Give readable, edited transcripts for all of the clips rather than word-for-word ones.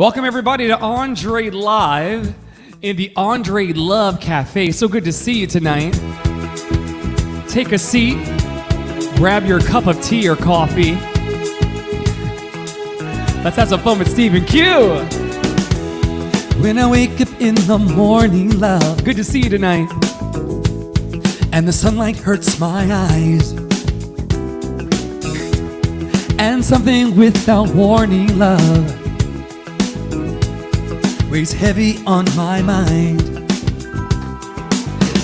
Welcome everybody to André Live in the André Love Café. So good to see you tonight. Take a seat, grab your cup of tea or coffee. Let's have some fun with Stephen Q. When I wake up in the morning, love, good to see you tonight. And the sunlight hurts my eyes. And something without warning, love, weighs heavy on my mind.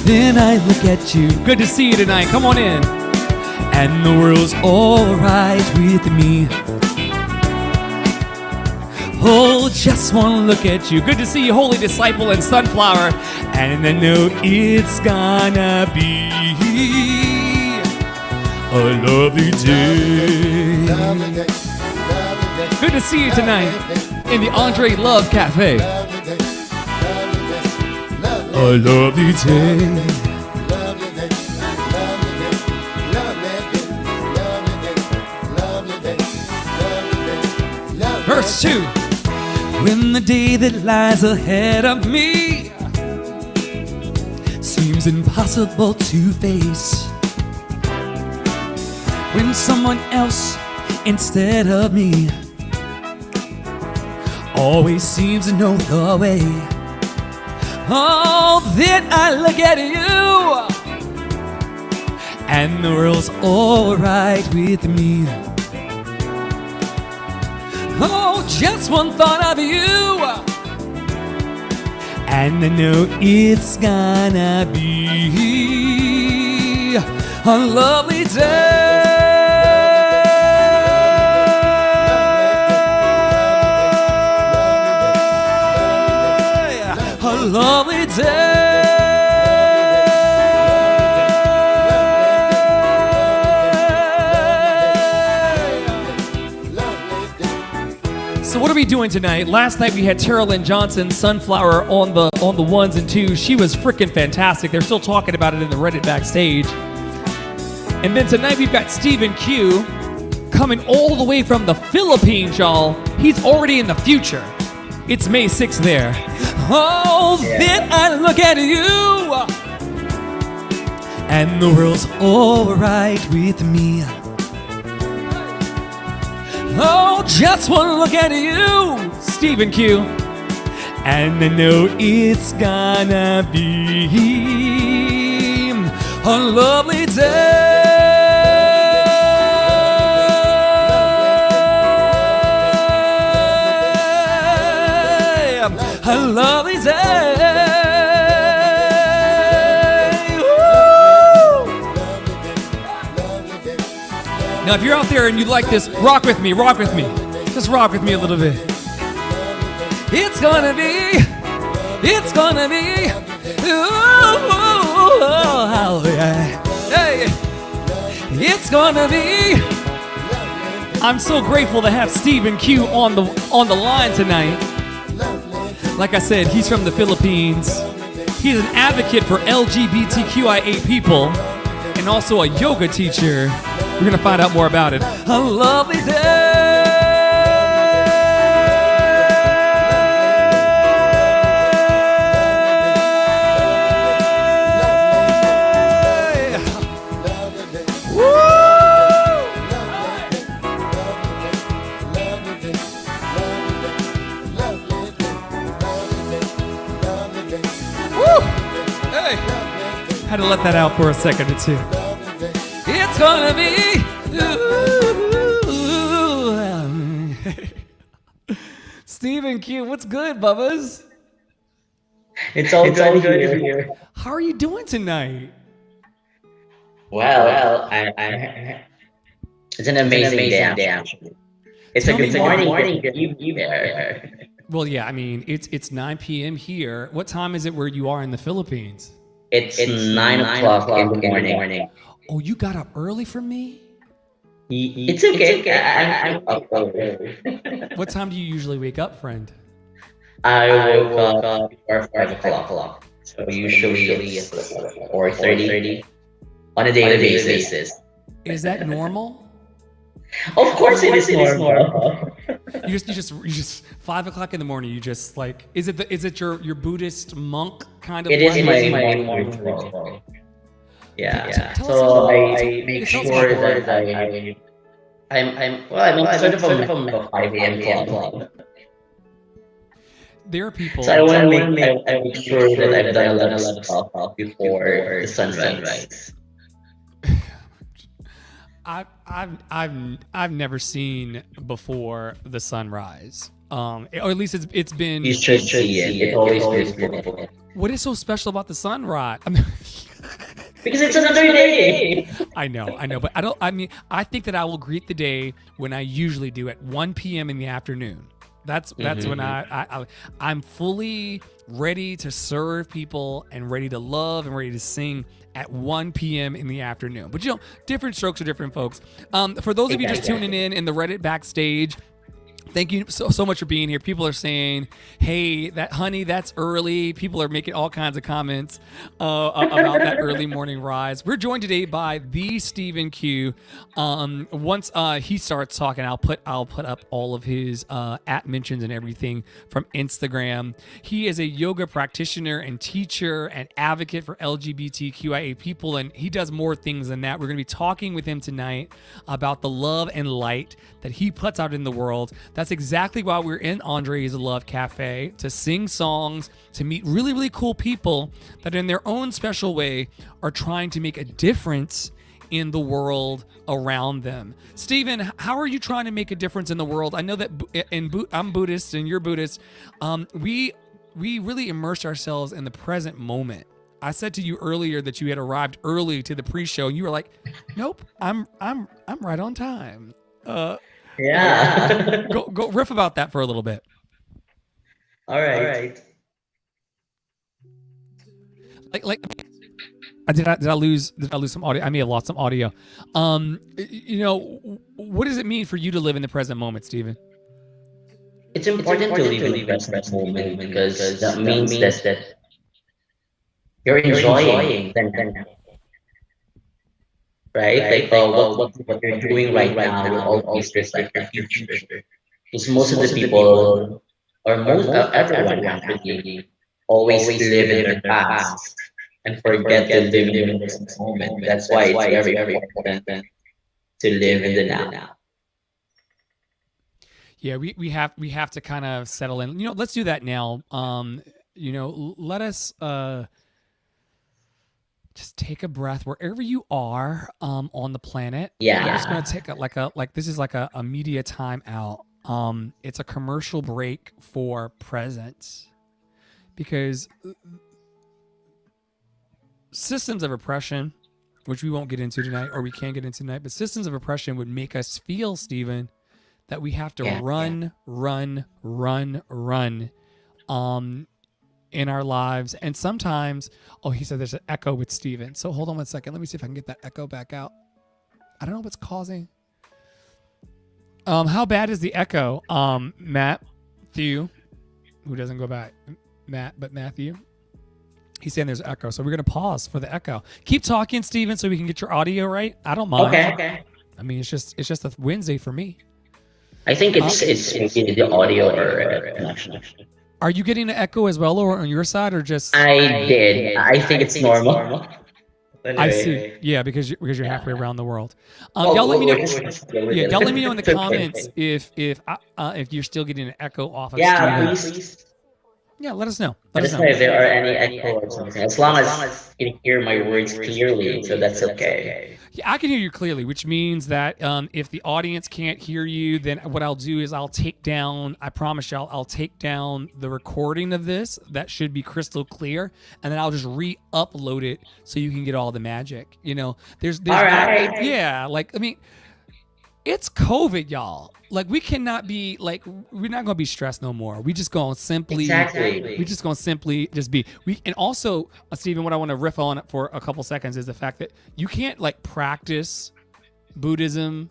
Then I look at you. Good to see you tonight. Come on in. And the world's alright with me. Oh, just one look at you. Good to see you, Holy Disciple and Sunflower. And I know it's gonna be a lovely day. Good to see you tonight in the André Love Cafe. A lovely day. Verse 2. When the day that lies ahead of me seems impossible to face, when someone else instead of me always seems to know the way, oh, then I look at you and the world's alright with me. Oh, just one thought of you and I know it's gonna be a lovely day. A lovely day. So what are we doing tonight? Last night we had Terrell Johnson, Sunflower on the ones and twos. She was freaking fantastic. They're still talking about it in the Reddit backstage. And then tonight we've got Stephen Q coming all the way from the Philippines, y'all. He's already in the future. It's May 6th there. Oh, yeah. Then I look at you and the world's alright with me. Oh, just one look at you, Stephen Q, and I know it's gonna be a lovely day. A lovely day. Woo! Now, if you're out there and you like this, rock with me, rock with me. Just rock with me a little bit. It's gonna be, oh, yeah. Hey, it's gonna be. I'm so grateful to have Stephen Q on the line tonight. Like I said, he's from the Philippines. He's an advocate for LGBTQIA people and also a yoga teacher. We're gonna find out more about it. A lovely day. Had to let that out for a second or two. It's gonna be. Stephen Q, what's good, Bubbas? It's all good here. How are you doing tonight? Well, I it's an amazing day. Actually. It's a good morning. You there? Well, yeah. I mean, it's 9 p.m. here. What time is it where you are in the Philippines? It's 9 o'clock in the morning. Oh, you got up early for me? It's okay. I'm up early. What time do you usually wake up, friend? I woke up before 5 o'clock. So usually it's 4:30 on a daily basis. Is that normal? Of course it is normal. You just 5 o'clock in the morning. You just like, is it your Buddhist monk kind of? It is life? my morning ritual. Okay, Yeah. tell us a So little. I Okay, make tell us about sure that. that I'm sort of a member of a 5 a.m. club. There are So I people. want to I make sure that I've done a lot of stuff before the sunrise. I've never seen before the sunrise. Or at least it's You been. should see it. It's always beautiful. What is so special about the sunrise? I mean, Because it's another day. I know, but I don't. I mean, I think that I will greet the day when I usually do at 1 p.m. in the afternoon. That's when I'm fully ready to serve people and ready to love and ready to sing at 1 p.m. in the afternoon. But different strokes for different folks. For those of you just tuning in the Reddit backstage, thank you so much for being here. People are saying, "Hey, that's early." People are making all kinds of comments about that early morning rise. We're joined today by the Stephen Q. Once he starts talking, I'll put up all of his at mentions and everything from Instagram. He is a yoga practitioner and teacher and advocate for LGBTQIA people, and he does more things than that. We're going to be talking with him tonight about the love and light that he puts out in the world. That's exactly why we're in Andre's Love Cafe, to sing songs, to meet really, really cool people that in their own special way are trying to make a difference in the world around them. Stephen, how are you trying to make a difference in the world? I know that I'm Buddhist and you're Buddhist. We really immerse ourselves in the present moment. I said to you earlier that you had arrived early to the pre-show, and you were like, "Nope, I'm right on time." Yeah. Go riff about that for a little bit. All right. Like did I lose some audio? I may have lost some audio. What does it mean for you to live in the present moment, Stephen? It's important to live in the present moment because that means that you're enjoying the now, right? Like what you're doing right now will always reflect the future. Because most of the people, or most everyone actually, always live in their past and forget to live in the present moment. That's why it's very important to live in the now. Yeah, we have to kind of settle in. Let's do that now. Let us just take a breath wherever you are on the planet. Yeah. I'm just gonna take this is like a media time out. It's a commercial break for presence, because systems of oppression, which we won't get into tonight, or we can get into tonight, but systems of oppression would make us feel, Stephen, that we have to run in our lives. And sometimes, he said there's an echo with Stephen. So hold on 1 second. Let me see if I can get that echo back out. I don't know what's causing. How bad is the echo? Matthew, who doesn't go back, Matthew. He's saying there's echo. So we're going to pause for the echo. Keep talking, Stephen, so we can get your audio right. I don't mind. Okay. I mean, it's just a Wednesday for me. I think it's maybe the audio or connection. Are you getting an echo as well, or on your side, or just? I did. I think it's normal. Anyway. I see. Yeah, because you're halfway around the world. Y'all let me know. Y'all let me know in the comments if you're still getting an echo off of Stephen. Please. Yeah, let us know. Let us know if there are any echo or something. As long as you can hear my words clearly, so that's okay. Yeah, I can hear you clearly, which means that if the audience can't hear you, then what I'll do is I'll take down, I promise y'all, I'll take down the recording of this. That should be crystal clear. And then I'll just re-upload it so you can get all the magic. There's all right. Yeah, it's COVID, y'all. We cannot be we're not gonna be stressed no more. We just gonna simply Exactly. We just gonna simply just be. And also, Stephen, what I want to riff on for a couple seconds is the fact that you can't practice Buddhism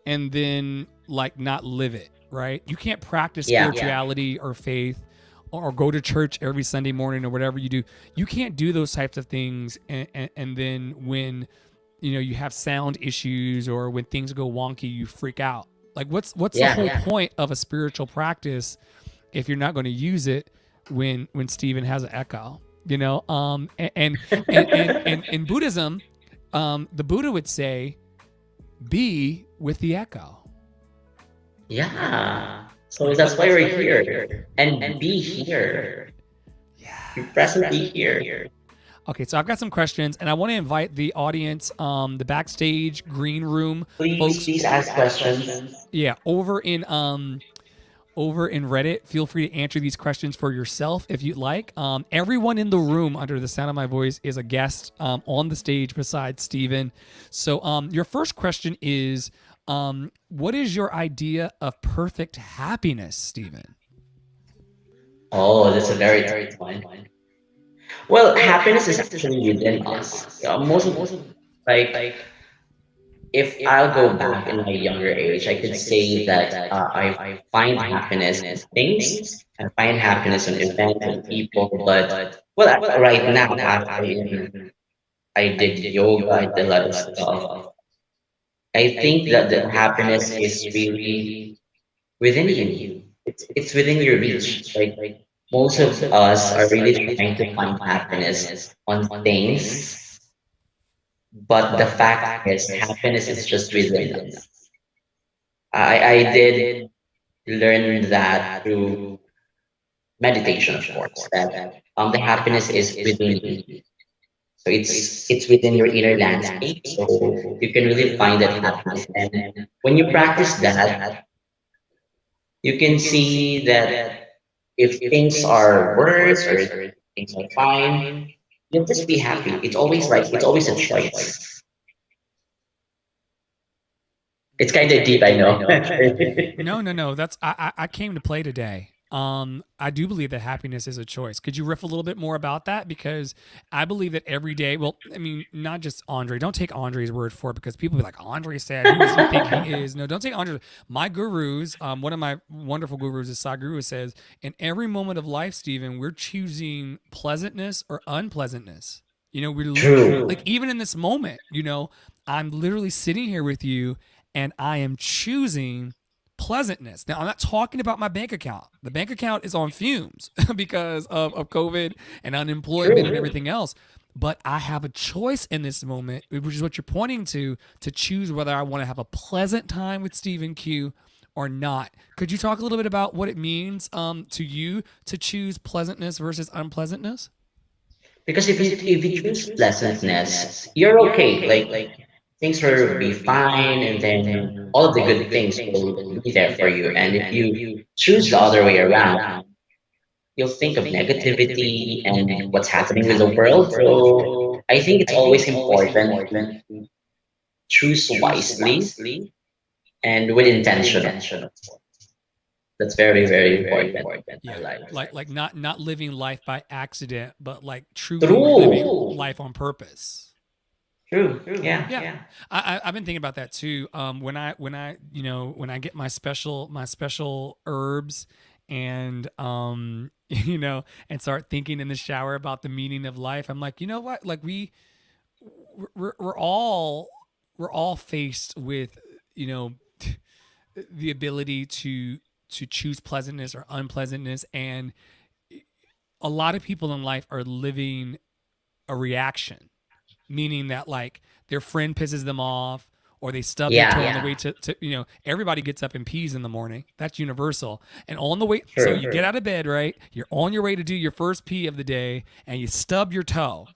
and then not live it, right? You can't practice spirituality or faith or go to church every Sunday morning or whatever you do. You can't do those types of things and then when you have sound issues or when things go wonky, you freak out. Like, what's the whole Yeah. point of a spiritual practice if you're not going to use it when Stephen has an echo? You know, and in Buddhism, the Buddha would say, "Be with the echo." Yeah. So Like, that's why we're here. And be here. Be present, be here. okay, so I've got some questions, and I want to invite the audience, the backstage green room folks. Please ask questions. Yeah, over in Reddit. Feel free to answer these questions for yourself if you'd like. Everyone in the room under the sound of my voice is a guest on the stage besides Stephen. So your first question is, what is your idea of perfect happiness, Stephen? Oh, that's a very tough one. Well, happiness is actually within us. Most of like if I'll go back in my younger age, I could say that I find happiness in things. I find happiness in events and people. But well, right now after I did yoga, I did a lot of stuff. I think that the happiness is really within you. It's within your reach. Like most of us are really trying to find happiness on things, but the fact is, happiness is just within us. I did learn that through meditation, of course, that the happiness is within you. So it's within your inner landscape. So you can really find that happiness. And when you practice that, you can see that if things are worse or if things are fine, you'll just be happy. It's always a choice. It's kind of deep, I know. No. That's I came to play today. I do believe that happiness is a choice. Could you riff a little bit more about that? Because I believe that every day, well, I mean, not just Andre. Don't take Andre's word for it because people be like, Andre said, who does he think he is? No, don't take Andre. My gurus, one of my wonderful gurus is Sadhguru says, in every moment of life, Stephen, we're choosing pleasantness or unpleasantness. You know, True. like even in this moment, you know, I'm literally sitting here with you and I am choosing pleasantness. Now, I'm not talking about my bank account. The bank account is on fumes because of COVID and unemployment and everything else. But I have a choice in this moment, which is what you're pointing to choose whether I want to have a pleasant time with Stephen Q or not. Could you talk a little bit about what it means to you to choose pleasantness versus unpleasantness? Because if you choose pleasantness, you're okay. Like things will be fine, and then all of the good things will be there for you. And if you choose the other way around, you'll think of negativity and what's happening with the world. So I think it's always important to choose wisely and with intention. That's very, very important in Yeah, our life. like not living life by accident, but like truly living True. life on purpose. True. Yeah. Yeah, I've been thinking about that too. When I you know when I get my special herbs and you know and start thinking in the shower about the meaning of life, I'm like, you know what? Like we're all faced with, you know, the ability to choose pleasantness or unpleasantness, and a lot of people in life are living a reaction, meaning that like their friend pisses them off or they stub their toe on the way to you know, everybody gets up and pees in the morning. That's universal. And on the way, so you get out of bed, right? You're on your way to do your first pee of the day and you stub your toe,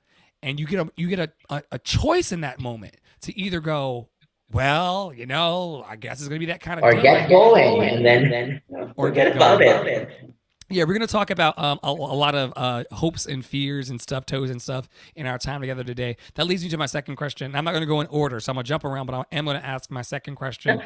and you get a choice in that moment to either go, well, you know, I guess it's gonna be that kind of Or day, get going and then or forget get about going. it. Yeah, we're going to talk about a lot of hopes and fears and stuffed toes and stuff in our time together today. That leads me to my second question. I'm not going to go in order, so I'm going to jump around, but I am going to ask my second question.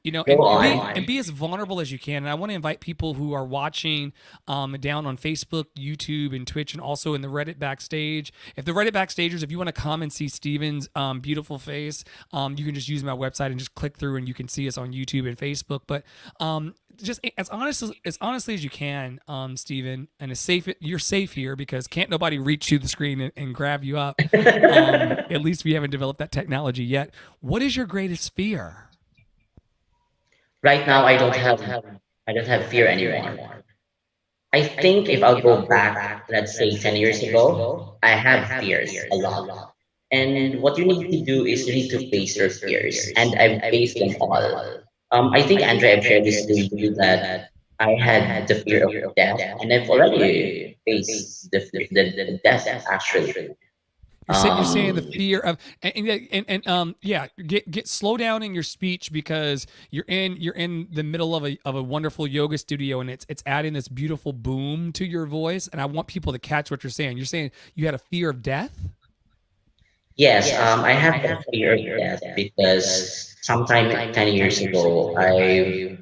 You know, Go and on. be as vulnerable as you can. And I want to invite people who are watching down on Facebook, YouTube, and Twitch, and also in the Reddit backstage. If the Reddit backstagers, if you want to come and see Steven's beautiful face, you can just use my website and just click through, and you can see us on YouTube and Facebook. But just as honestly as you can, Stephen, and you're safe here because can't nobody reach through the screen and grab you up. At least we haven't developed that technology yet. What is your greatest fear? Right now, I don't have fear anymore. I think if I'll go back, let's say 10 years ago, I have fears a lot. And what you need to do is you need to face your fears. And I've faced them all. I think, Andre, I've shared this with you that I had the fear of death, and I've already faced the death, actually. You're saying the Um, fear of yeah, get slow down in your speech because you're in the middle of a wonderful yoga studio and it's adding this beautiful boom to your voice and I want people to catch what you're saying. You're saying you had a fear of death? yes, I have the fear of death because sometime 10 years ago, I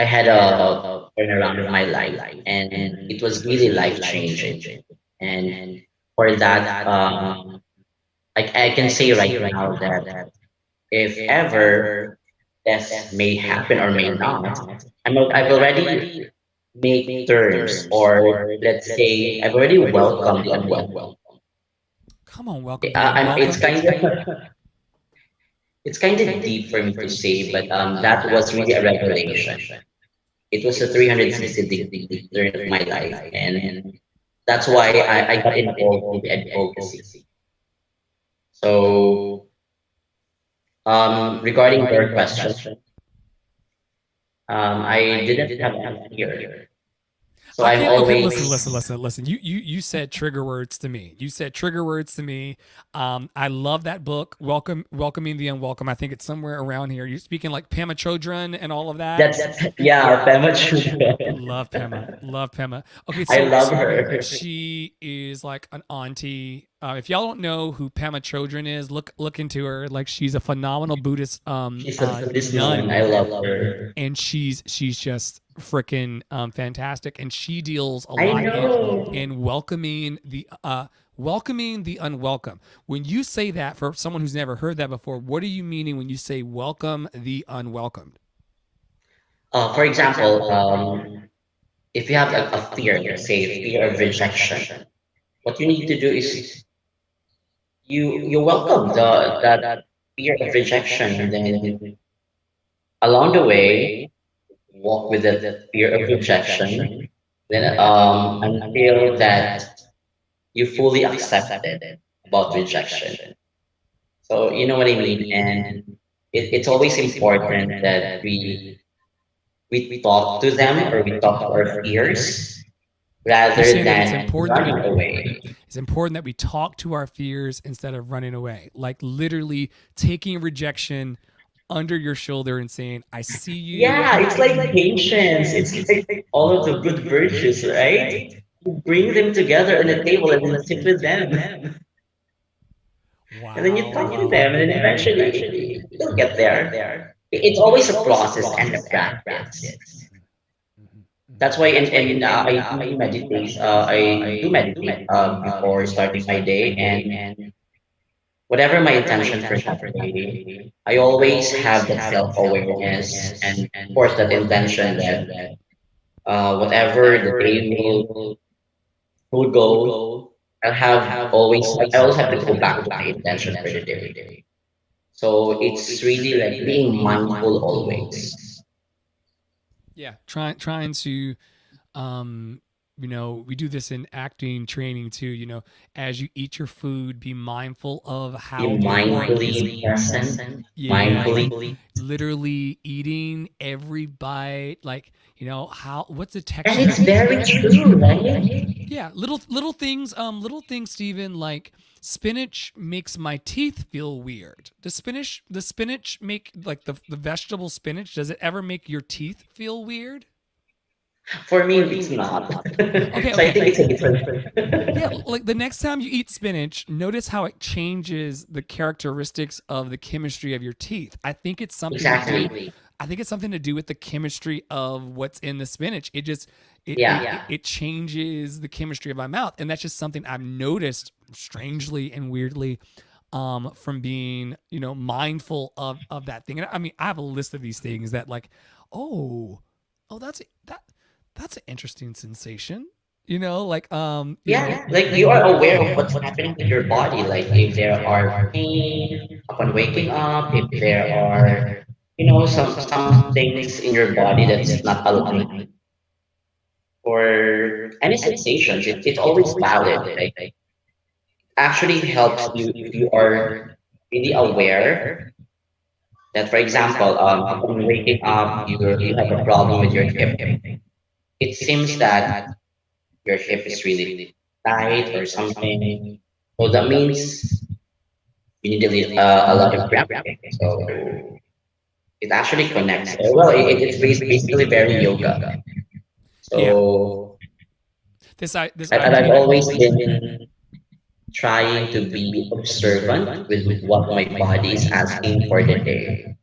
had a turnaround of my life, and it was really life changing. And for that, I can say right now that if ever death may happen or may not, I've already made terms, or let's say I've already welcomed the unwelcome. Come on, welcome the It's unwelcome. kind of deep for me to say, but that was really a revelation. It was a 360-degree turn of my life, and that's why I got involved with advocacy. So, regarding your question, I didn't have any fear. So I I'm can't. Okay, always, listen. You said trigger words to me. You said trigger words to me. I love that book, Welcoming the Unwelcome. I think it's somewhere around here. You're speaking like Pema Chodron and all of that. that's, yeah, Pema Chudra. Love Pema. Love Pema. Okay, I so love her. she is like an auntie. If y'all don't know who Pema Chodron is, look into her. Like she's a phenomenal Buddhist She's a businesswoman. I nun, love her. and she's just freaking fantastic. And she deals a I lot know. in welcoming the unwelcome. When you say that for someone who's never heard that before, what are you meaning when you say welcome the unwelcomed? For example, if you have a fear, let's say fear of rejection, what you need to do is you welcome the that fear of rejection, and then along the way walk with that fear of rejection, then until that you fully accepted about rejection. So you know what I mean, and it's always important that we talk to them, or we talk to our fears You're rather saying that than running away. it's important that we talk to our fears instead of running away. Like literally taking rejection under your shoulder and saying, "I see you." Yeah, it's like patience. It's like all of the good virtues, right? You bring them together on a table and then sit with them. And then you Wow, talk to wow. them, and then eventually you'll get there. It's always a process and a practice. That's why I do meditate before starting my day, and whatever my intention for that day, I always have that self-awareness, and of course that intention that whatever the day will go, I always have to go back to my intention for the day. So it's really like being mindful always. Yeah, trying to we do this in acting training too, as you eat your food, be mindful of Be how the fork is. mindfully present, Yeah, like mindfully. literally eating every bite, like, how what's the And texture it's of it? very true, right? Yeah, little things, Steven, like spinach makes my teeth feel weird. The spinach make like the vegetable spinach, does it ever make your teeth feel weird? For me, it's not. Okay, So I okay. think it's a different. Yeah, like the next time you eat spinach, notice how it changes the characteristics of the chemistry of your teeth. Exactly. I think it's something to do with the chemistry of what's in the spinach. It just Yeah. it changes the chemistry of my mouth, and that's just something I've noticed strangely and weirdly from being mindful of that thing. And I mean, I have a list of these things that like, oh, that's an interesting sensation. Like Yeah, like you are aware of what's happening to your body. Like if there are pain upon waking up, if there are some things in your body that's not aligned or any sensations, it's always valid. Like actually helps you if you are really aware that, for example, upon waking up, you have a problem with your hip. It seems that your hip is really tight or something. So that means you need a lot of grounding. So it actually connects. Well, it's basically very yoga. Yeah. So This I've idea. always been trying to be observant with what my body is asking for the day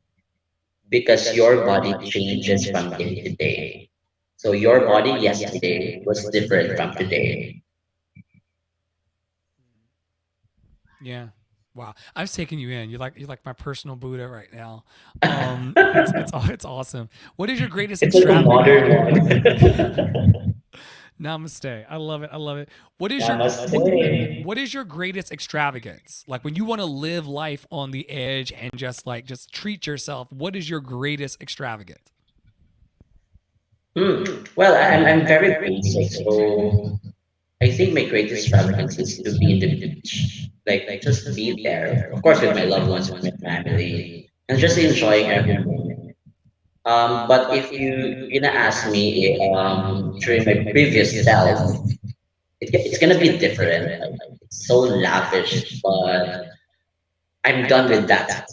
because your body changes from day to day. So your body yesterday was different from today. Yeah. Wow. I was taking you in. You're like my personal Buddha right now. It's awesome. What is your greatest It's like a modern one. Namaste. I love it. I love it. What is your Namaste. what is your greatest extravagance? Like when you want to live life on the edge and just treat yourself, what is your greatest extravagance? Well, I'm very basic, so I think my greatest extravagance is to be in the beach. Like just be there, of course, with my loved ones, with my family, and just enjoying every moment. But if you're gonna ask me, during my previous self, it's gonna be different. Like, it's so lavish, but I'm done with that.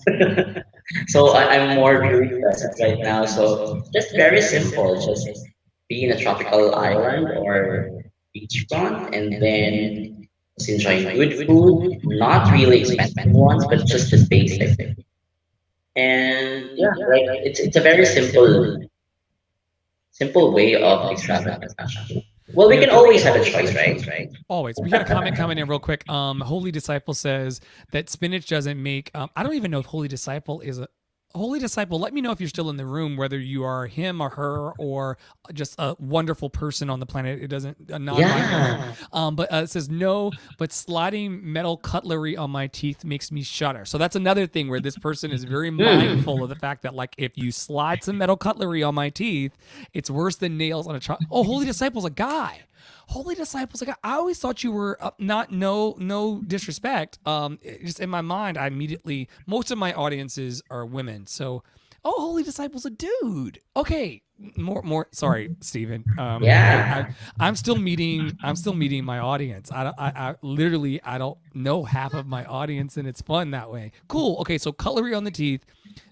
So I'm more really present right now. So just very simple. Just be in a tropical island or beachfront, and then just enjoying good food, not really expensive ones, but just the basic. And yeah, like it's a very simple way of extravagance actually. Well, we We can have always have a choice, right? always. We got a comment coming in real quick. Holy Disciple says that spinach doesn't make. I don't even know if Holy Disciple is a Holy Disciple. Let me know if you're still in the room, whether you are him or her or just a wonderful person on the planet. It doesn't a non-binary. Yeah. But it says no. But sliding metal cutlery on my teeth makes me shudder. So that's another thing where this person is very mindful of the fact that like if you slide some metal cutlery on my teeth, it's worse than nails on a child. Oh, Holy Disciple's a guy. Holy Disciples, like I always thought you were not no disrespect. Just in my mind, I immediately most of my audiences are women. So, oh, Holy Disciples, a dude. Okay, more. Sorry, Stephen. Yeah. I'm still meeting my audience. I literally I don't know half of my audience, and it's fun that way. Cool. Okay, so cutlery on the teeth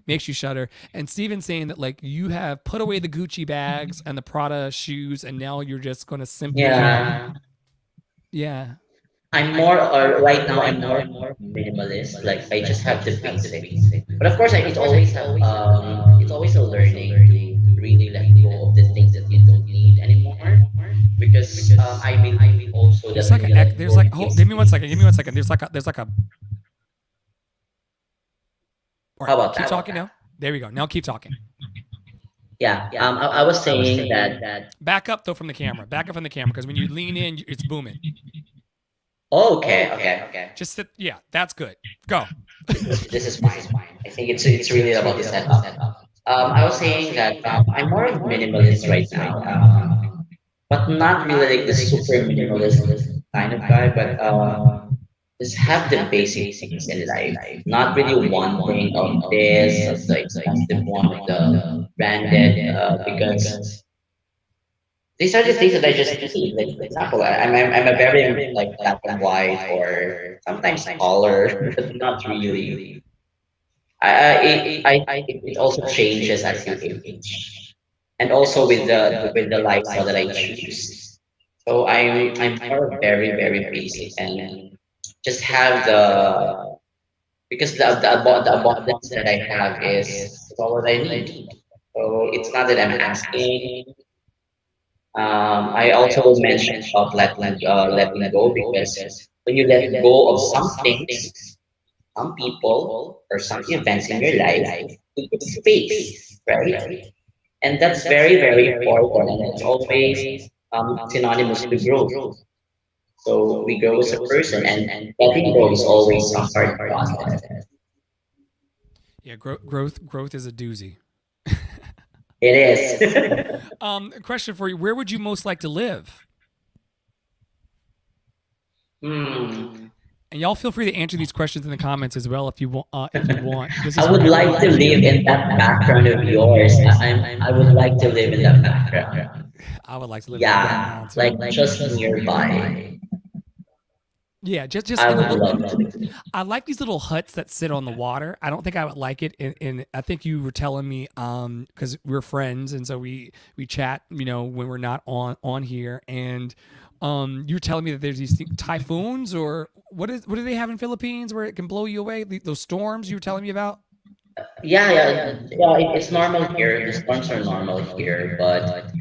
makes you shudder. And Steven's saying that like you have put away the Gucci bags and the Prada shoes, and now you're just going to simply, Yeah. yeah. I'm more, or right now, I'm more minimalist. Like I just have the basic. But of course, it's always a learning to really let go of the things that you don't need anymore. Because I believe also that There's like when a you let there's go, like it gives give me one second. Give me one space. second. There's like a. All How right, about keep that? talking now. There we go. Now keep talking. Yeah. I was saying that. Back up though from the camera. Back up from the camera because when you lean in, it's booming. Oh, okay. Just sit. Yeah, that's good. Go. This is fine. I think it's really about the setup. I was saying that I'm more of minimalist right now, but not really like the super minimalist kind of guy, but just have the basic things in life. Not really wanting of this, of the expensive one, of the branded, because these are the things that I just need. Like for example, I'm a very like black and white or sometimes color, but not really. It also changes as you age, and also with the lifestyle that I choose. So I'm more very basic and just have the because the abundance that I have is all that I need. So it's not that I'm asking. I also mentioned about letting go because when you let go of some things, some people, or some events in your life, you get space, right? And that's very important, and it's always synonymous to growth. So we grow as a person, and letting go is always a hard process. Yeah, growth is a doozy. It is. A question for you: where would you most like to live? Hmm. And y'all feel free to answer these questions in the comments as well if you want. If you want, this is I for would like to everyone. live in that background of yours. I would like to live in that background. I would like to live in that Yeah, background like too. just nearby. Yeah, just I in a would little. love to. I like these little huts that sit on the water. I don't think I would like it. In I think you were telling me because we're friends and so we chat. When we're not on here and you're telling me that there's these typhoons or what do they have in Philippines where it can blow you away? Those storms you were telling me about. Yeah. It's normal here. The storms are normal here, but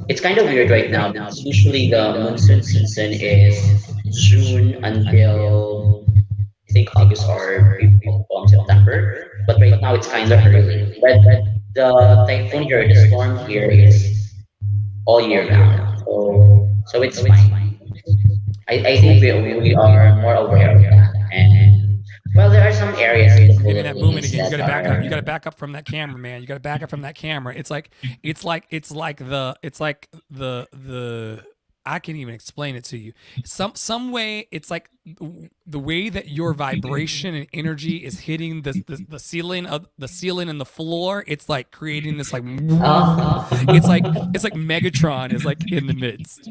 it's kind of weird right now because usually the monsoon season is June until I think August or September. But right now it's kind of early. But the typhoon here, the storm here is all year round. So it's fine. I think we are more aware of that. And well, there are some areas in the You're giving that movement Philippines again. You that got to back up. You got to are back up from that camera, man. You got to back up from that camera. It's like the I can't even explain it to you. Some way it's like the way that your vibration and energy is hitting the ceiling and the floor. It's like creating this like it's like Megatron is like in the midst.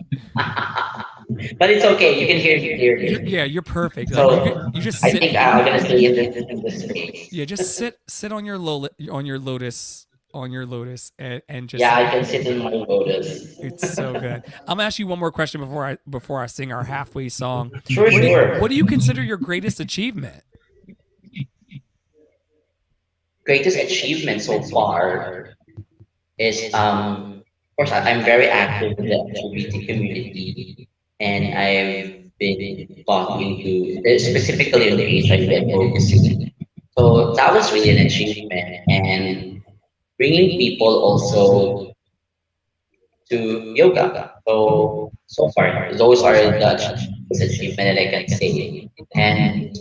but it's okay. You can hear me clearly. You're perfect. Like So you just I sit. think I'm gonna stay in this space. Yeah, just sit on your lotus and just Yeah, I can sit in my lotus. it's so good. I'm gonna ask you one more question before I sing our halfway song. Sure, What do you sure. consider your greatest achievement? Greatest achievement so far is of course I'm very active in the LGBT community and I've been talking to specifically on the HIV advocacy. So that was really an achievement and bringing people also to yoga. So far those are the achievement that I can say. And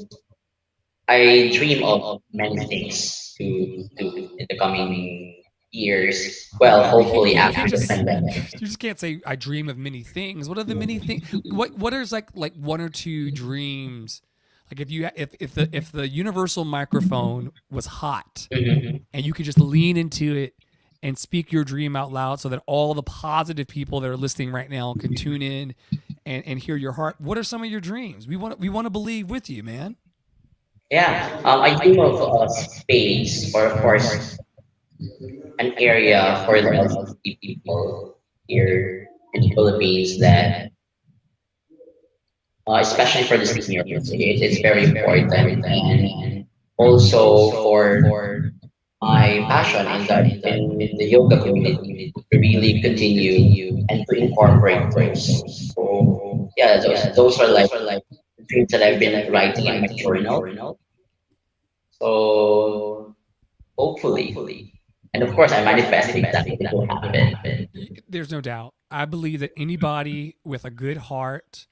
I dream of many things to do in the coming years. Hold Well, on, hopefully you can't after the just pandemic. you just can't say I dream of many things. What are the many things? What is like one or two dreams? Like if the universal microphone was hot Mhm. and you could just lean into it and speak your dream out loud so that all the positive people that are listening right now can tune in and hear your heart. What are some of your dreams? We want to believe with you, man. Yeah, I dream of a space or of course an area for the LGBT people here in the Philippines that, especially for the seniors, it's very important and also for my passion in the yoga community to really continue and to incorporate those. So yeah, those are like the dreams that I've been writing in my journal. So hopefully, and of course, I'm manifesting that it will happen. There's no doubt. I believe that anybody with a good heart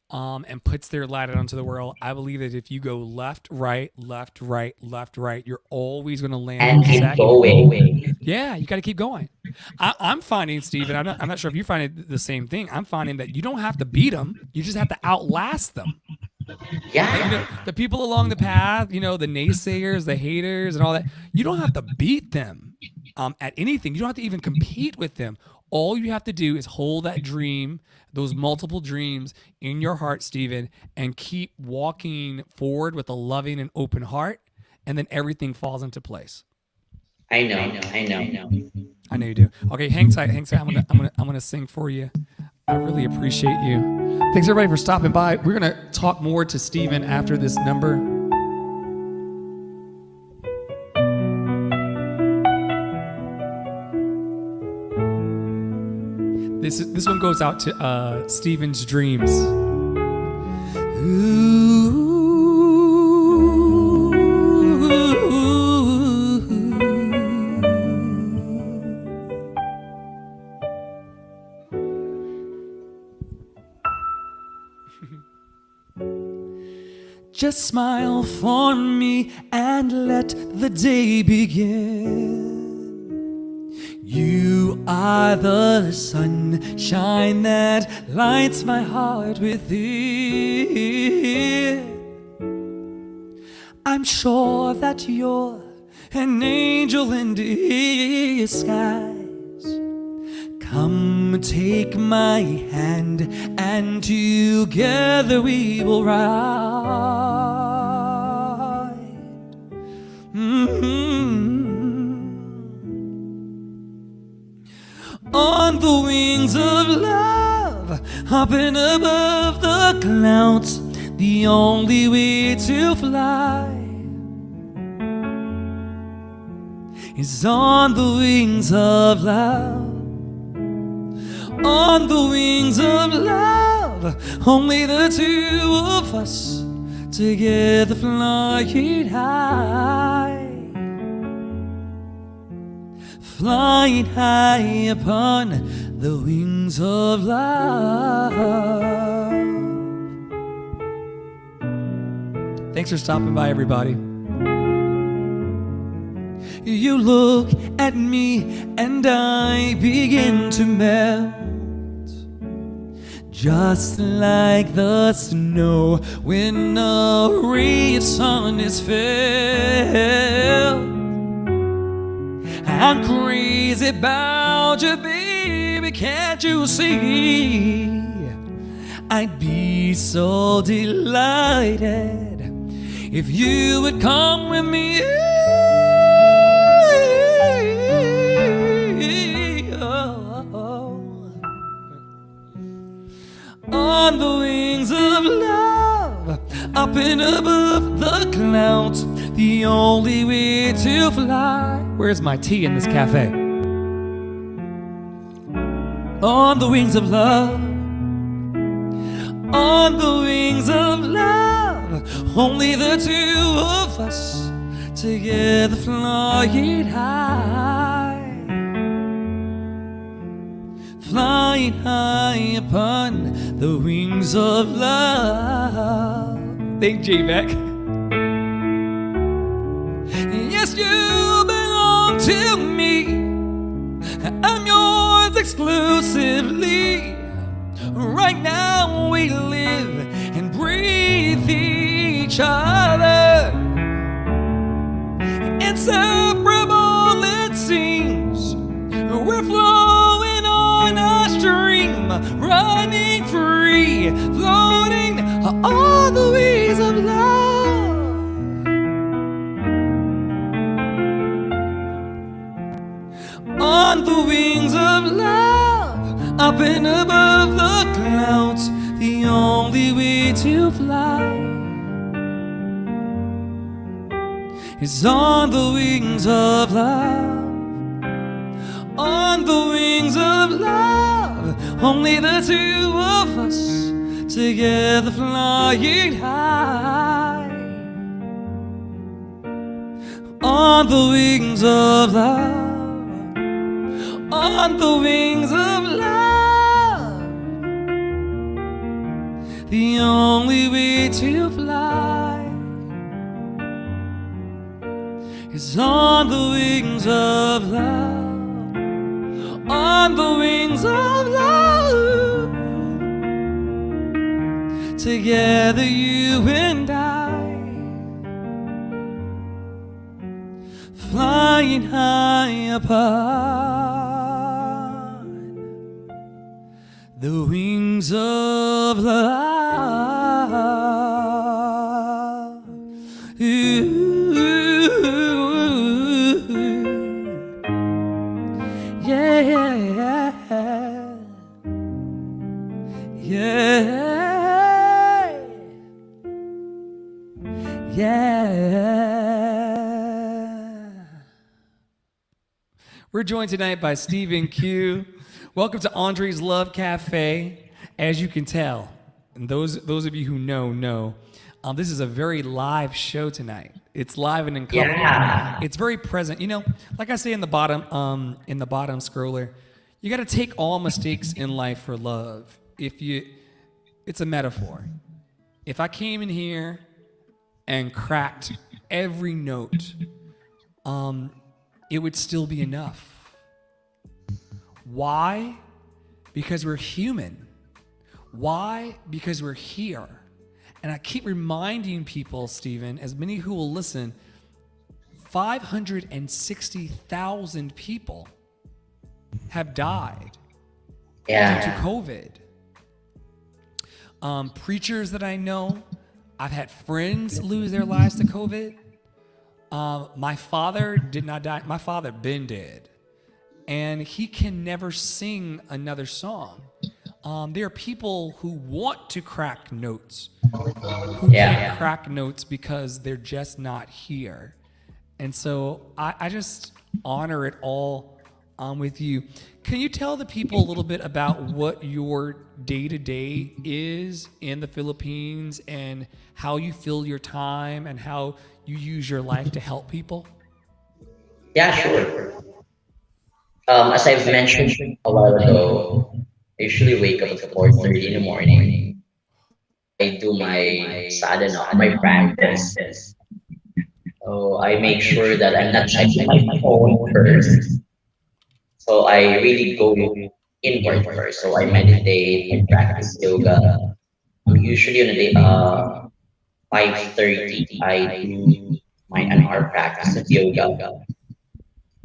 and puts their light out onto the world, I believe that if you go left, right, left, right, left, right, you're always going to land And keep exact. going. Yeah, you got to keep going. I'm finding, Steven, I'm not sure if you find it the same thing. I'm finding that you don't have to beat them. You just have to outlast them. Like, Yeah, the people along the path, the naysayers, the haters, and all that, you don't have to beat them at anything. You don't have to even compete with them. All you have to do is hold that dream, those multiple dreams in your heart, Steven, and keep walking forward with a loving and open heart, and then everything falls into place. I know, I know. I know you do. Okay, hang tight, hang tight. I'm gonna sing for you. I really appreciate you. Thanks everybody for stopping by. We're gonna talk more to Steven after this number. This one goes out to Steven's dreams. Ooh. Just smile for me and let the day begin. You are the sunshine that lights my heart within. I'm sure that you're an angel in disguise. Come take my hand and together we will ride. On the wings of love, up and above the clouds, the only way to fly is on the wings of love. On the wings of love, only the two of us together flying high. Flying high upon the wings of love. Thanks for stopping by, everybody. You look at me and I begin to melt, just like the snow when a ray of sun is felt. I'm crazy about you, baby, can't you see? I'd be so delighted if you would come with me. On the wings of love, up and above the clouds, the only way to fly. Where's my tea in this cafe? On the wings of love, on the wings of love, only the two of us together flying high. Flying high upon the wings of love. Thank J-Beck. Yes, you belong to me. I'm yours exclusively. Right now we live and breathe each other. Inseparable it seems. We're flowing on a stream, running free, floating on the wings of love. On the wings of love, up and above the clouds, the only way to fly is on the wings of love. On the wings of love, only the two of us together flying high. On the wings of love, on the wings of love, the only way to fly is on the wings of love. On the wings of love, together you and I, flying high upon the wings of love. Ooh. Yeah, yeah, yeah. We're joined tonight by Stephen Q. Welcome to Andre's Love Cafe. As you can tell, and those of you who know, this is a very live show tonight. It's live and in color. Yeah. It's very present. You know, like I say in the bottom scroller, you got to take all mistakes in life for love. It's a metaphor. If I came in here and cracked every note, it would still be enough. Why? Because we're human. Why? Because we're here. And I keep reminding people, Stephen, as many who will listen, 560,000 people have died due to COVID. Preachers that I know, I've had friends lose their lives to COVID. My father did not die. My father been dead. And he can never sing another song. There are people who want to crack notes, who can't crack notes because they're just not here. And so I just honor it all with you. Can you tell the people a little bit about what your day-to-day is in the Philippines and how you fill your time and how you use your life to help people? Yeah, sure. As I've mentioned a while ago, I usually wake up at 4:30 in the morning. I do my sadhana, my practice. So I make sure that I'm not checking my phone first. So I really go inward first. So I meditate, I practice yoga. Usually on a day, 5:30, I do my an hour practice of yoga.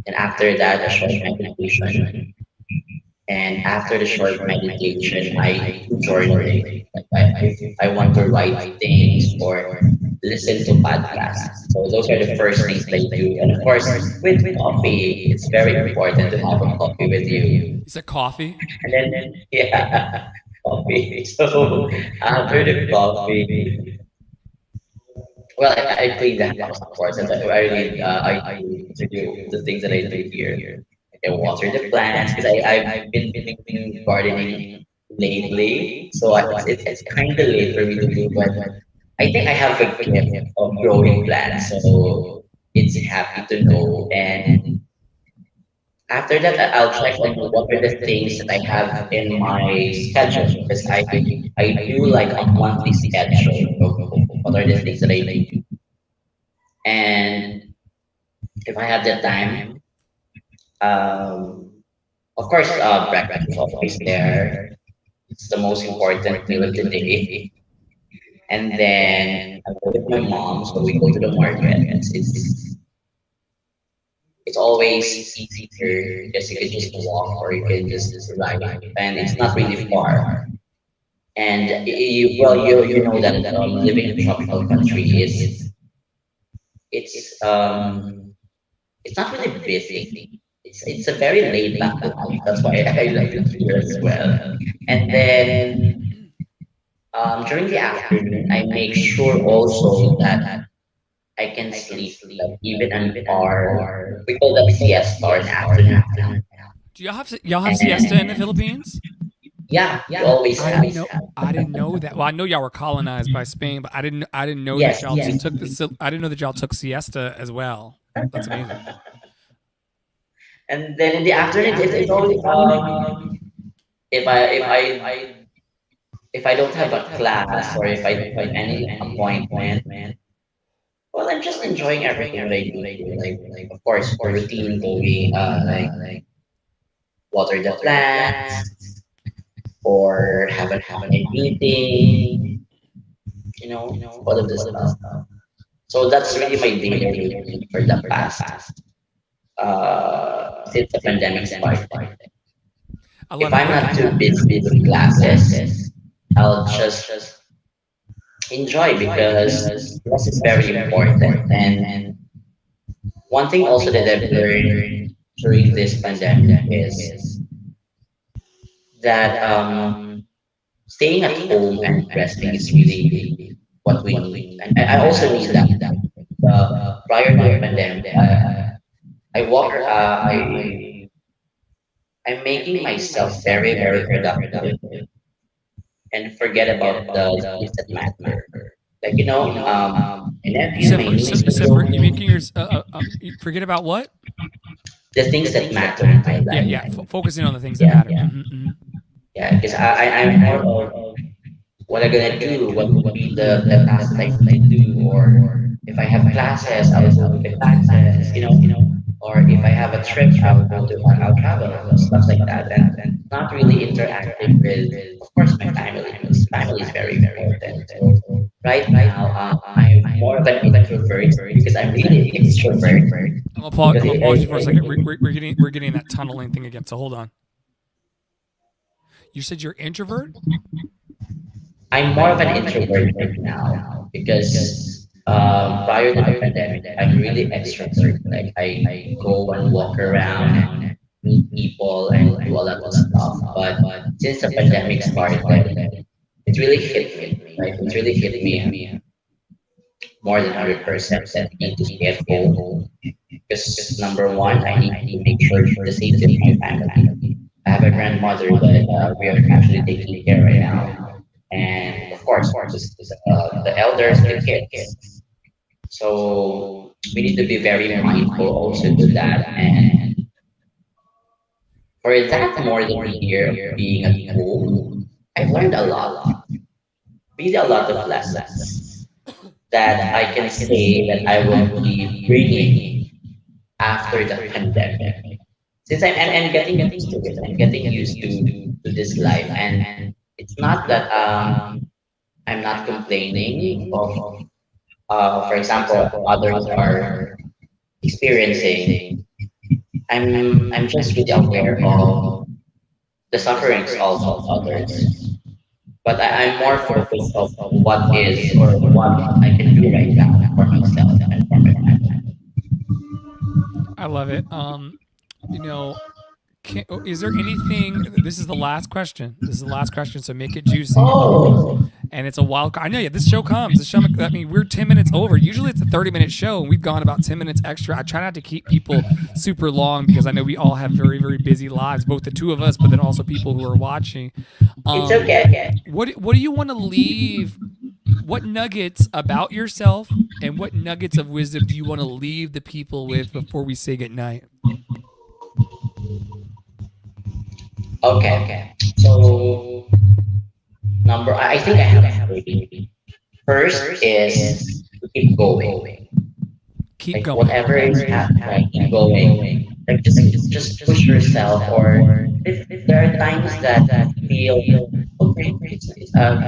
And after that, a short meditation. And after the short meditation, I do journaling. Like I want to write things or listen to podcasts. So those are the first things that I do. And of course, with coffee, it's very important to have a coffee with you. Is it coffee? And then, yeah, coffee. So after the coffee, well, I clean the house, of course. And I really, I do the things that I do here. I water the plants because I've been gardening lately. So it's kind of late for me to do, but I think I have a gift of growing plants. So it's happy to know. And after that, I'll check on what are the things that I have in my schedule because I do like a monthly schedule of what are the things that I do. And if I have the time, um, of course, breakfast is always there. It's the most important meal of the day. And then I go with my mom, so we go to the market. It's always easier because you can just walk or you can just ride, and it's not really far. And you know that living in a tropical country is it's it's not really busy. It's a very laid back life. That's why I like it here as well. And then during the afternoon, I make sure also that I can sleep like even an hour. We call that siesta or an afternoon nap. Do y'all have siesta in the Philippines? Yeah, we always I have. didn't know. I didn't know that. Well, I know y'all were colonized by Spain, but I didn't know that Yes, y'all yes. took the. I didn't know that y'all took siesta as well. That's amazing. And then in the afternoon, it's always if I if I if I don't have a class or if I don't have any appointment, well, I'm just enjoying everything that I do. Like of course, the routine going, like water the plants or have an meeting, all of this stuff. So that's really my daily routine for the past since the pandemic started. I If love it. I'm not too busy with classes, I'll just enjoy because this is very important. And one thing also that I've learned during this pandemic is that staying at home and resting is really what we need. And I also need that. Prior to the pandemic, I walk. I'm making myself very very productive and forget about the things that matter. Like my nephew, my niece, You making your you forget about what? the things that matter in my Yeah, life. yeah. Focusing on the things that Yeah, matter. Mm-hmm, mm-hmm. yeah. Because I'm more of what I'm gonna do, what would be the tasks that I need to do, or if I have classes, I will go to the classes, or if I have a trip, I'll travel, stuff like that, and not really interacting with, of course, my family, because family is very important. So right now, I'm more of an introvert because I'm really an extrovert. I'm Because gonna pause you for a second. We're getting that tunneling thing again. So hold on. You said you're introvert? I'm more of an introvert right now because prior to the pandemic, I'm really extrovert. Like I go and walk around and meet people and do a lot of stuff. But since the pandemic started, it really hit me. Right, it really hit me more than 100% that I need to stay at home. Because number one, I need to make sure the safety of my family. I have a grandmother that we are actually taking care right now, and of course, the elders, the kids. So we need to be very mindful also to that. And for that more than a year of being at home, I've learned a lot, really a lot of lessons that I can say that I will be bringing after the pandemic. Since I'm getting used to it, I'm getting used to this life, and it's not that I'm not complaining of for example others are experiencing. I'm just really aware of the sufferings of others, but I'm more focused of what is or what I can do right now for myself and for my family. I love it. You know, is there anything? This is the last question. This is the last question, so make it juicy. Oh, And it's a wild card. I know, yeah, this show comes. This show, I mean, we're 10 minutes over. Usually it's a 30-minute show, and we've gone about 10 minutes extra. I try not to keep people super long because I know we all have very, very busy lives, both the two of us, but then also people who are watching. it's okay. What do you want to leave? What nuggets about yourself and what nuggets of wisdom do you want to leave the people with before we say goodnight? Okay. So I think I have three. First is to keep going. Keep Like going. whatever is happening, like keep going. Like just push yourself. Or if there are times that you feel okay,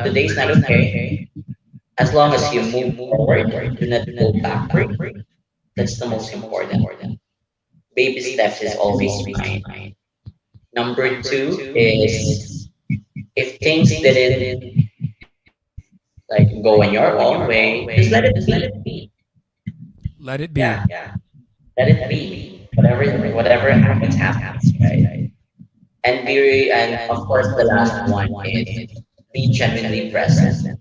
the day's not okay. As long as you move forward, do not go backward. That's the most important. Baby steps is always fine. Number two is if things didn't like go in your own way, just let it be. Let it be. Yeah, let it be. Whatever happens, right? And of course the last one is be genuinely present.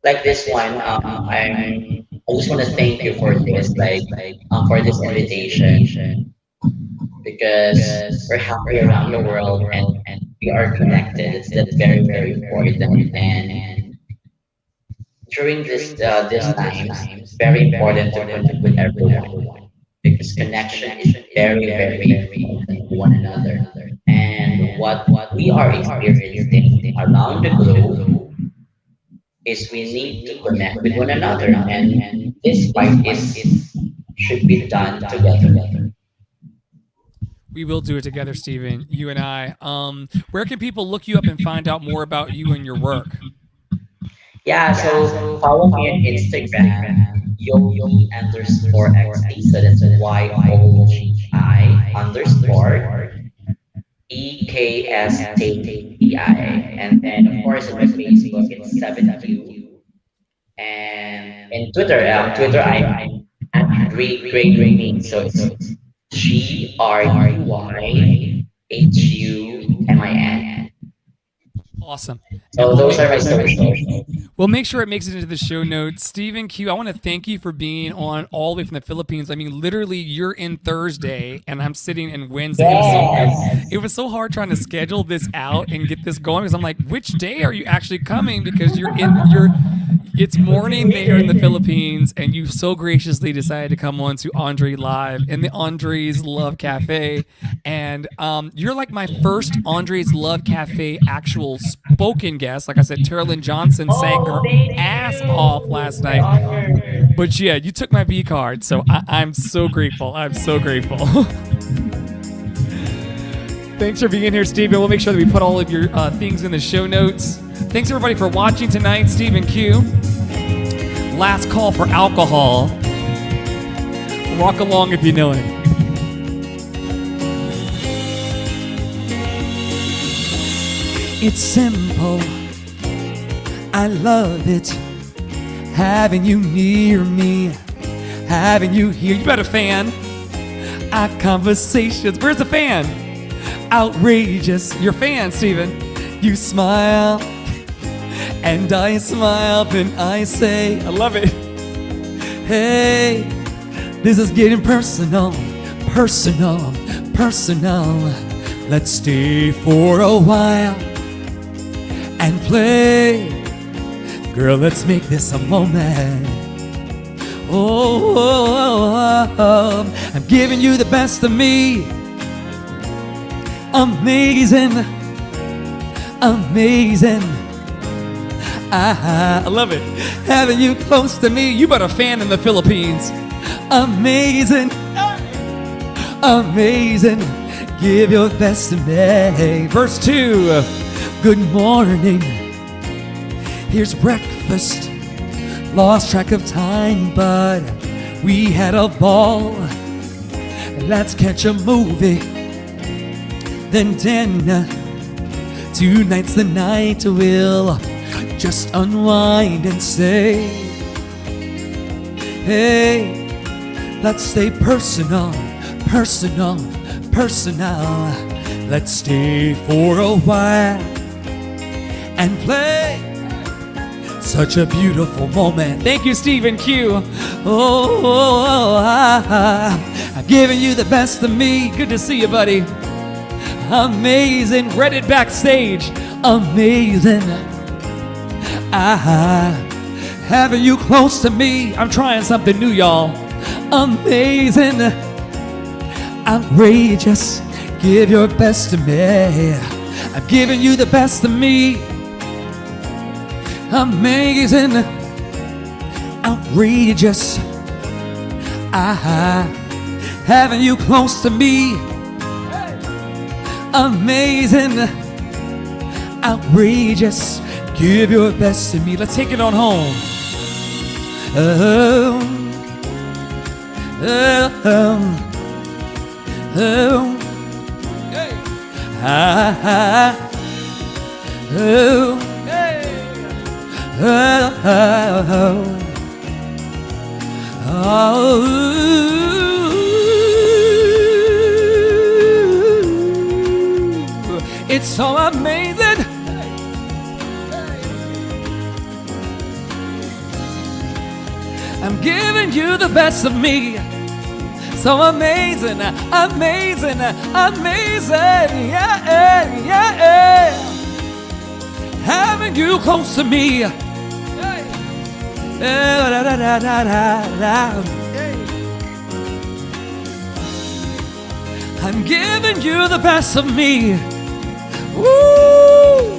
Like this one, I just want to thank you for this, for this invitation, because we're halfway around the world and we are connected. That's very important. And during this times, it's very important to connect with everyone because connection is very important to one another. And what we are experiencing around the globe is we need to connect with one another, and this fight is should be done together. We will do it together, Stephen. You and I. Where can people look you up and find out more about you and your work? Yeah, so follow me on Instagram, yogi_xt. So that's YOGI_EKSTEI. And then, of course, on my Facebook, it's 7Q. And in Twitter, I'm at Great Green. So it's GRUYHUMIN. Awesome. And So those are my socials. we'll make sure it makes it into the show notes. Stephen Q, I want to thank you for being on all the way from the Philippines. I mean, literally, you're in Thursday, and I'm sitting in Wednesday. Yes. It was so hard trying to schedule this out and get this going because I'm like, which day are you actually coming? Because It's morning there in the Philippines, and you so graciously decided to come on to Andre Live in the Andre's Love Cafe. And you're like my first Andre's Love Cafe actual spoken guest. Like I said, Terrellyn Johnson sang her ass off last night. But yeah, you took my V card, so I'm so grateful. I'm so grateful. Thanks for being here, Stephen. We'll make sure that we put all of your things in the show notes. Thanks, everybody, for watching tonight. Stephen Q. Last call for alcohol. Rock along if you know it. It's simple. I love it. Having you near me. Having you here. You got a fan? Our conversations. Where's the fan? Outrageous. Your fan, Stephen. You smile. And I smile and I say, I love it. Hey, this is getting personal, personal, personal. Let's stay for a while and play. Girl, let's make this a moment. Oh, I'm giving you the best of me. Amazing, amazing. I love it. Having you close to me. You got a fan in the Philippines. Amazing. Amazing. Give your best to me. Verse 2. Good morning. Here's breakfast. Lost track of time, but we had a ball. Let's catch a movie. Then dinner. Tonight's the night we'll just unwind and say, hey, let's stay personal, personal, personal. Let's stay for a while and play. Such a beautiful moment. Thank you, Stephen Q. I'm giving you the best of me. Good to see you, buddy. Amazing. Reddit backstage. Amazing. Having you close to me. I'm trying something new, y'all. Amazing. Outrageous. Give your best to me. I'm giving you the best of me. Amazing. Outrageous. Having you close to me. Amazing. Outrageous. Give your best to me. Let's take it on home. Oh, oh, oh, oh, hey. Oh, hey. Oh, oh, oh. It's so amazing. I'm giving you the best of me. So amazing, amazing, amazing. Yeah, yeah. Having you close to me. I'm giving you the best of me. Woo!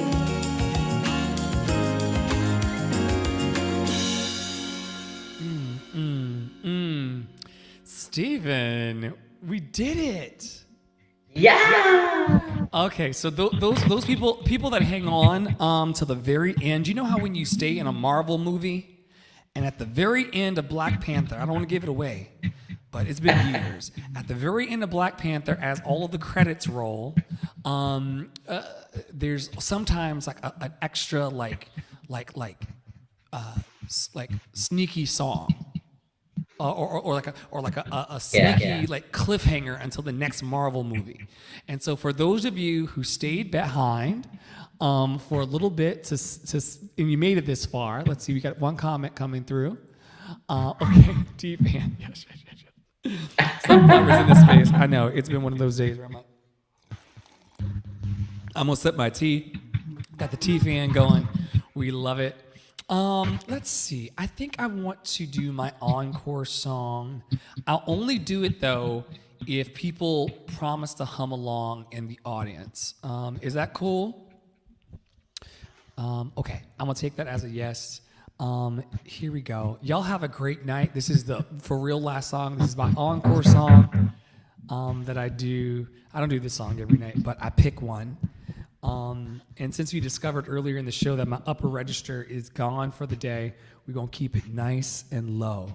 Steven, we did it. Yeah. Okay, so those people that hang on to the very end, you know how when you stay in a Marvel movie and at the very end of Black Panther, I don't want to give it away, but it's been years. At the very end of Black Panther, as all of the credits roll, there's sometimes like an extra like sneaky song. Or like a sneaky like cliffhanger until the next Marvel movie. And so for those of you who stayed behind for a little bit and you made it this far, let's see, we got one comment coming through. Okay, T-Fan. Yes. Some flowers in this space. I know, it's been one of those days where I'm gonna set my tea. Got the T-Fan going. We love it. Let's see. I think I want to do my encore song. I'll only do it though if people promise to hum along in the audience. Is that cool? Okay, I'm gonna take that as a yes. Here we go. Y'all have a great night. This is the for real last song. This is my encore song that I do. I don't do this song every night, but I pick one. And since we discovered earlier in the show that my upper register is gone for the day, we're gonna keep it nice and low.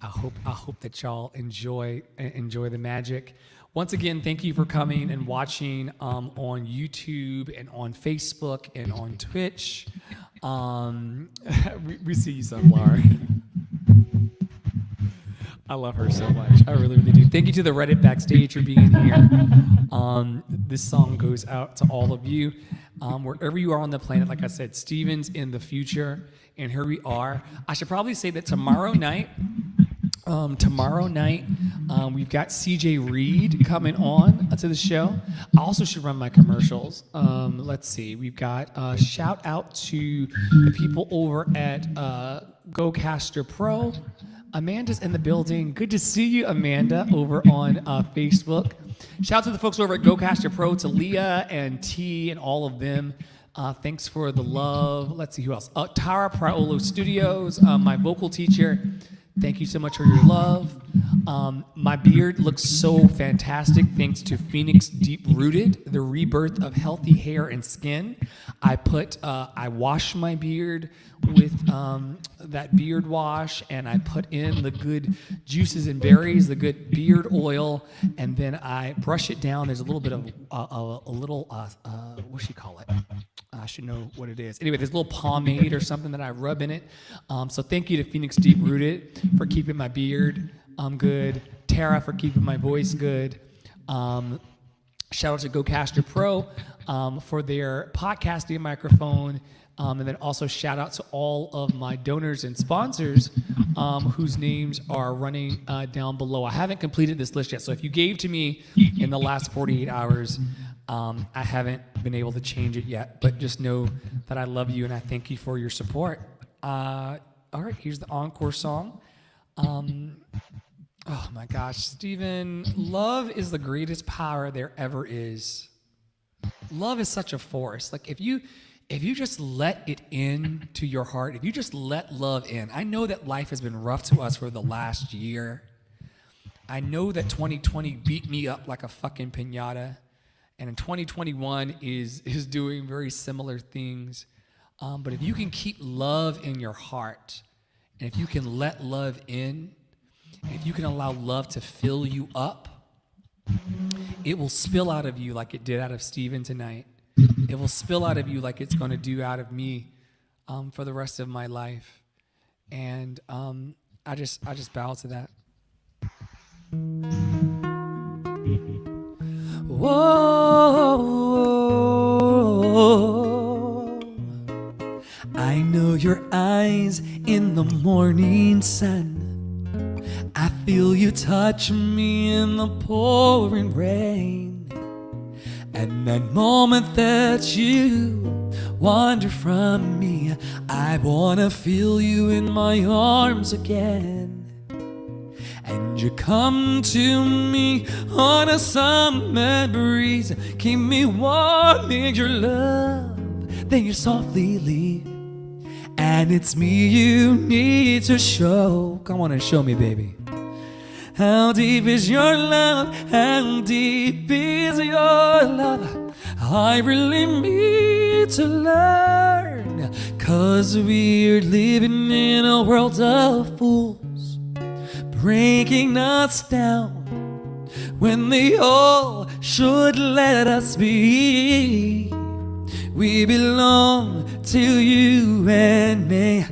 I hope that y'all enjoy the magic. Once again, thank you for coming and watching on YouTube and on Facebook and on Twitch. We see you, Sunflower. I love her so much. I really, really do. Thank you to the Reddit backstage for being here. This song goes out to all of you. Wherever you are on the planet, like I said, Steven's in the future, and here we are. I should probably say that tomorrow night, we've got CJ Reed coming on to the show. I also should run my commercials. Let's see. We've got shout out to the people over at GoCaster Pro. Amanda's in the building. Good to see you, Amanda, over on Facebook. Shout out to the folks over at GoCaster Pro, to Leah and T and all of them. Thanks for the love. Let's see who else. Tara Praolo Studios, my vocal teacher. Thank you so much for your love. My beard looks so fantastic thanks to Phoenix Deep Rooted, the rebirth of healthy hair and skin. I wash my beard with that beard wash, and I put in the good juices and berries, the good beard oil, and then I brush it down. There's a little bit of what should you call it? I should know what it is. Anyway, there's a little pomade or something that I rub in it. So thank you to Phoenix Deep Rooted for keeping my beard good. Tara for keeping my voice good. Shout out to GoCaster Pro for their podcasting microphone. And then also shout out to all of my donors and sponsors whose names are running down below. I haven't completed this list yet. So if you gave to me in the last 48 hours, I haven't been able to change it yet. But just know that I love you and I thank you for your support. All right, here's the encore song. Oh my gosh, Steven, love is the greatest power there ever is. Love is such a force. Like if you just let it in to your heart, if you just let love in, I know that life has been rough to us for the last year. I know that 2020 beat me up like a fucking piñata, and in 2021 is doing very similar things. But if you can keep love in your heart, and if you can let love in, and if you can allow love to fill you up, it will spill out of you like it did out of Steven tonight. It will spill out of you like it's going to do out of me for the rest of my life. And I just bow to that. Whoa, I know your eyes in the morning sun. I feel you touch me in the pouring rain. And that moment that you wander from me, I wanna feel you in my arms again. And you come to me on a summer breeze, keep me warm in your love, then you softly leave. And it's me you need to show. Come on and show me, baby. How deep is your love? How deep is your love? I really need to learn, 'cause we're living in a world of fools, breaking us down when they all should let us be. We belong to you and me.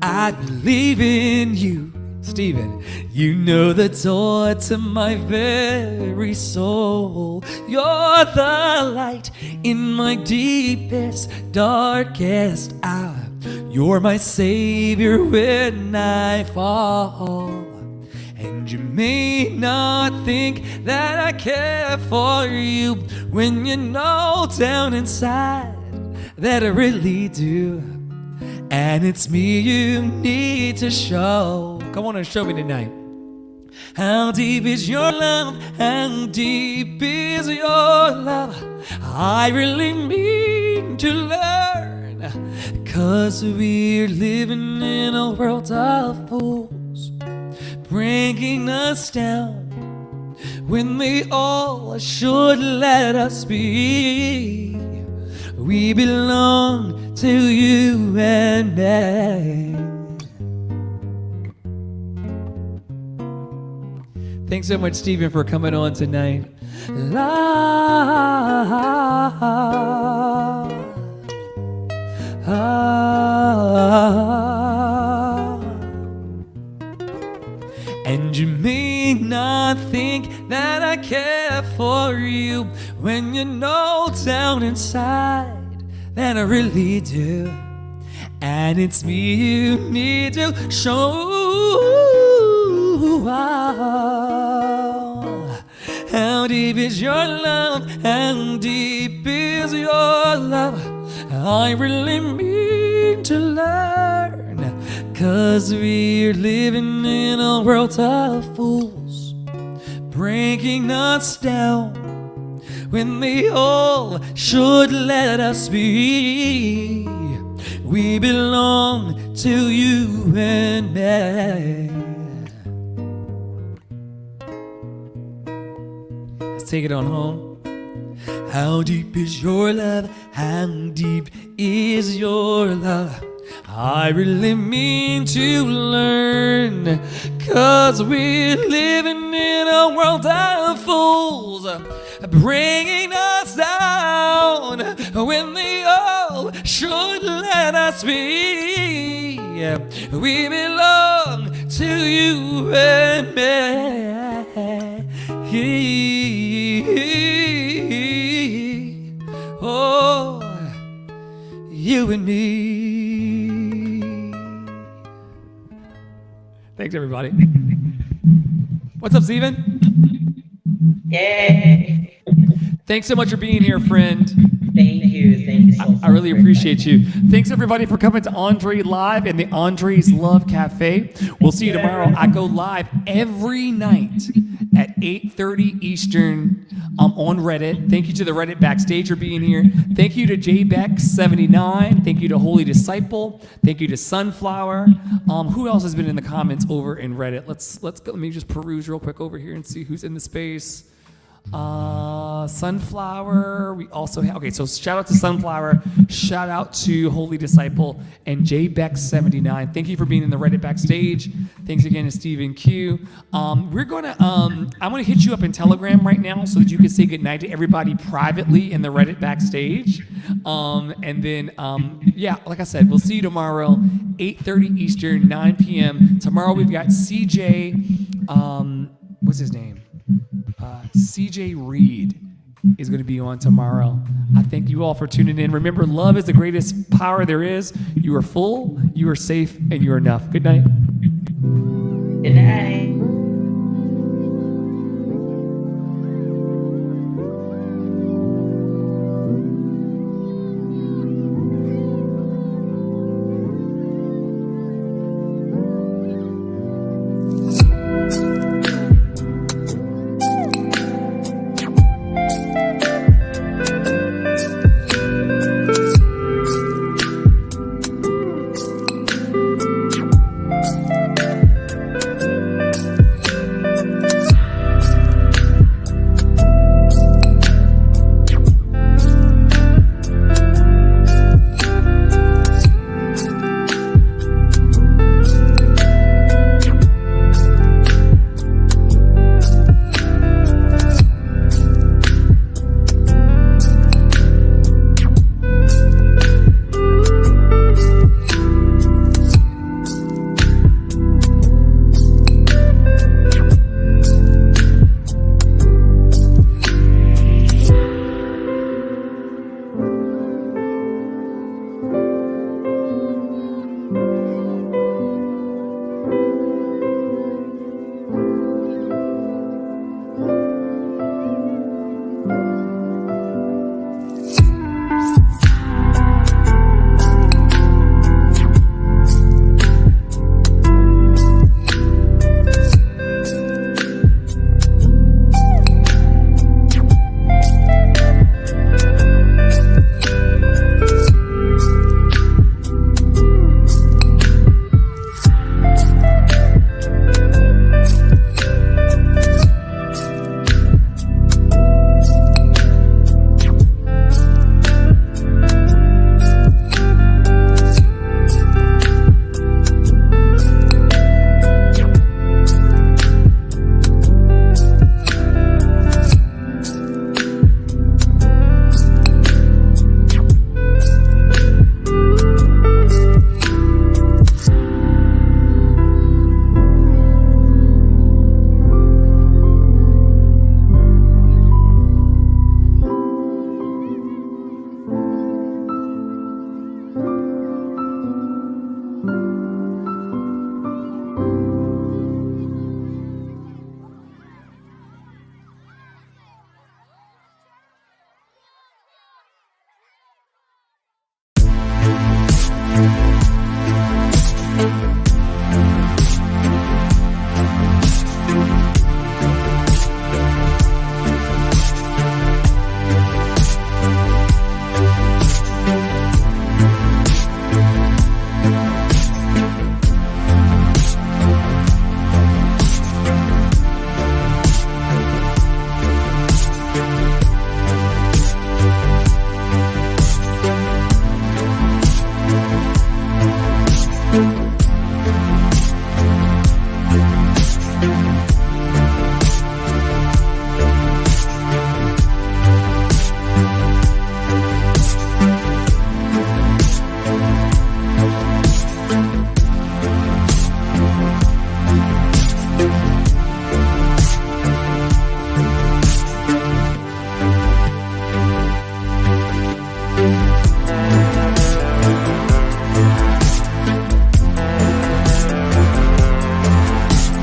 I believe in you. Steven, you know the door to my very soul. You're the light in my deepest, darkest hour. You're my savior when I fall. And you may not think that I care for you, when you know down inside that I really do. And it's me you need to show. Come on and show me tonight. How deep is your love? How deep is your love? I really mean to learn. 'Cause we're living in a world of fools, bringing us down when they all should let us be. We belong to you and me. Thanks so much, Stephen, for coming on tonight. And you may not think that I care for you when you know down inside that I really do. And it's me you need to show. How deep is your love? How deep is your love? I really mean to learn. 'Cause we're living in a world of fools, breaking us down when they all should let us be. We belong to you and me. Let's take it on home. How deep is your love? How deep is your love? I really mean to learn. 'Cause we're living in a world of fools, bringing us down when they all should let us be. We belong to you and me. Oh, you and me. Thanks, everybody. What's up, Steven? Yay! Thanks so much for being here, friend. Thank you so much. I really appreciate you. Thanks, everybody, for coming to André Live and the Andre's Love Cafe. We'll see you tomorrow. I go live every night at 8:30 Eastern on Reddit. Thank you to the Reddit backstage for being here. Thank you to JBeck79. Thank you to Holy Disciple. Thank you to Sunflower. Who else has been in the comments over in Reddit? Let's go. Let me just peruse real quick over here and see who's in the space. Sunflower, we also have, okay, so shout out to Sunflower, shout out to Holy Disciple, and JBeck79. Thank you for being in the Reddit backstage. Thanks again to Stephen Q. I'm gonna hit you up in Telegram right now so that you can say goodnight to everybody privately in the Reddit backstage. And then, yeah, like I said, we'll see you tomorrow, 8:30 Eastern, 9 p.m. Tomorrow we've got CJ, what's his name? CJ Reed is going to be on tomorrow. I thank you all for tuning in. Remember, love is the greatest power there is. You are full, you are safe, and you are enough. Good night. Good night.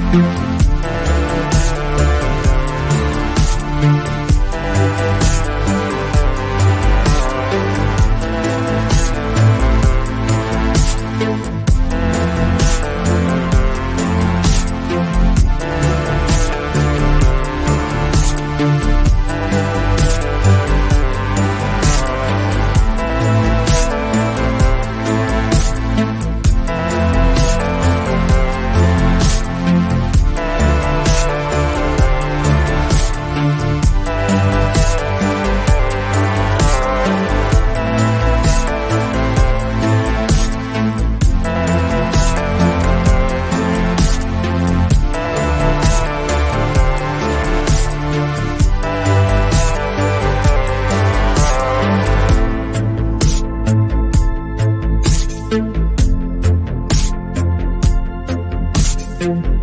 Thank you.